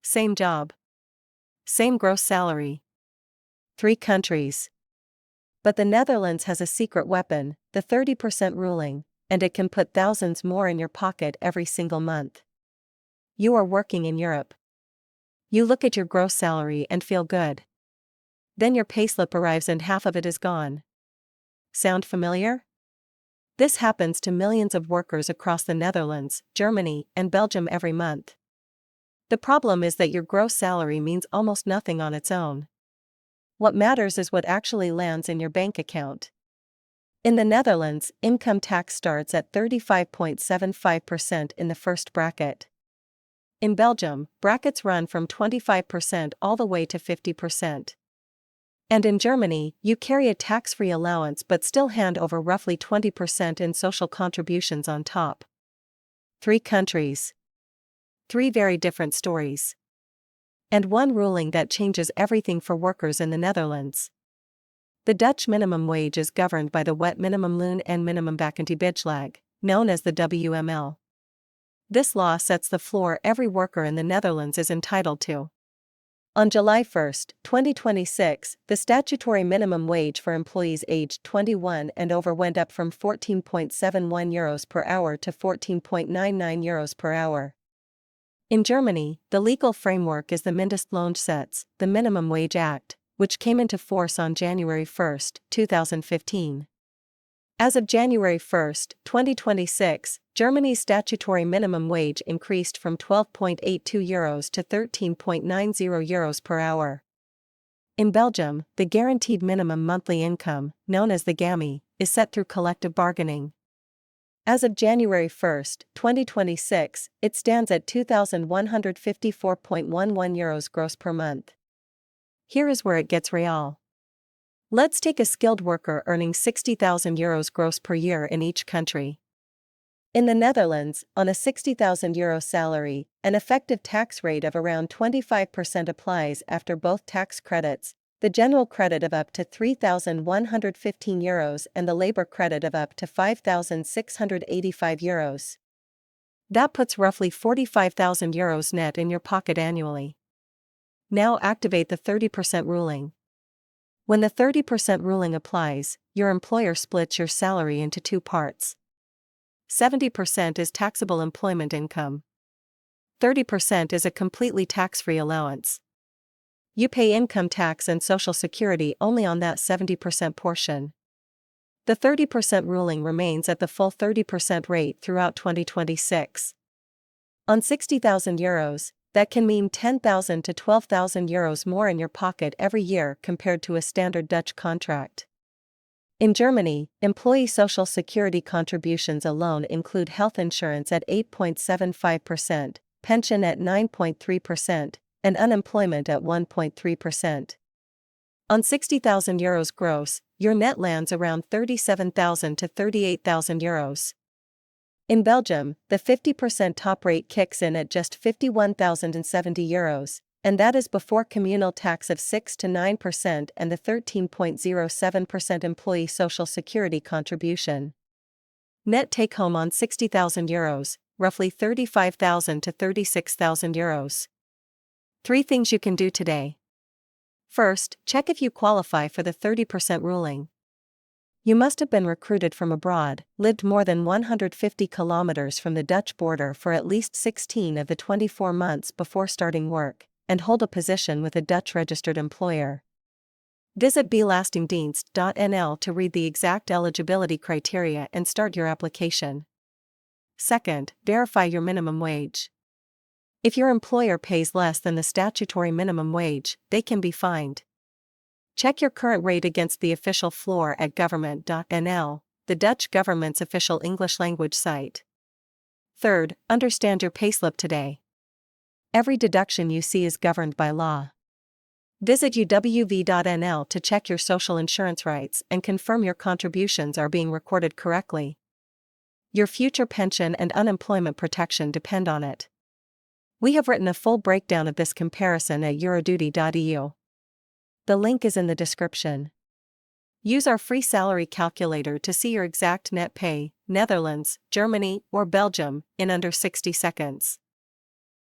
Same job. Same gross salary. 3 countries. But the Netherlands has a secret weapon, the 30% ruling, and it can put thousands more in your pocket every single month. You are working in Europe. You look at your gross salary and feel good. Then your payslip arrives and half of it is gone. Sound familiar? This happens to millions of workers across the Netherlands, Germany, and Belgium every month. The problem is that your gross salary means almost nothing on its own. What matters is what actually lands in your bank account. In the Netherlands, income tax starts at 35.75% in the first bracket. In Belgium, brackets run from 25% all the way to 50%. And in Germany, you carry a tax-free allowance but still hand over roughly 20% in social contributions on top. 3 countries. 3 very different stories. And one ruling that changes everything for workers in the Netherlands. The Dutch minimum wage is governed by the Wet Minimumloon en Minimumvakantiebeslag, known as the WML. This law sets the floor every worker in the Netherlands is entitled to. On July 1, 2026, the statutory minimum wage for employees aged 21 and over went up from €14.71 per hour to €14.99 per hour. In Germany, the legal framework is the Mindestloongesetz, the Minimum Wage Act, which came into force on January 1, 2015. As of January 1, 2026, Germany's statutory minimum wage increased from €12.82 to €13.90 per hour. In Belgium, the guaranteed minimum monthly income, known as the GAMI, is set through collective bargaining. As of January 1, 2026, it stands at €2,154.11 gross per month. Here is where it gets real. Let's take a skilled worker earning €60,000 gross per year in each country. In the Netherlands, on a €60,000 salary, an effective tax rate of around 25% applies after both tax credits, the general credit of up to €3,115 and the labor credit of up to €5,685. That puts roughly €45,000 net in your pocket annually. Now activate the 30% ruling. When the 30% ruling applies, your employer splits your salary into 2 parts. 70% is taxable employment income. 30% is a completely tax-free allowance. You pay income tax and Social Security only on that 70% portion. The 30% ruling remains at the full 30% rate throughout 2026. On €60,000, that can mean €10,000 to €12,000 more in your pocket every year compared to a standard Dutch contract. In Germany, employee Social Security contributions alone include health insurance at 8.75%, pension at 9.3%, and unemployment at 1.3%. On €60,000 gross, your net lands around €37,000 to €38,000. In Belgium, the 50% top rate kicks in at just €51,070, and that is before communal tax of 6 to 9% and the 13.07% employee Social Security contribution. Net take-home on €60,000, roughly €35,000 to €36,000. 3 things you can do today. First, check if you qualify for the 30% ruling. You must have been recruited from abroad, lived more than 150 kilometers from the Dutch border for at least 16 of the 24 months before starting work, and hold a position with a Dutch registered employer. Visit belastingdienst.nl to read the exact eligibility criteria and start your application. Second, verify your minimum wage. If your employer pays less than the statutory minimum wage, they can be fined. Check your current rate against the official floor at government.nl, the Dutch government's official English language site. Third, understand your payslip today. Every deduction you see is governed by law. Visit uwv.nl to check your social insurance rights and confirm your contributions are being recorded correctly. Your future pension and unemployment protection depend on it. We have written a full breakdown of this comparison at EuroDuty.eu. The link is in the description. Use our free salary calculator to see your exact net pay, Netherlands, Germany, or Belgium, in under 60 seconds.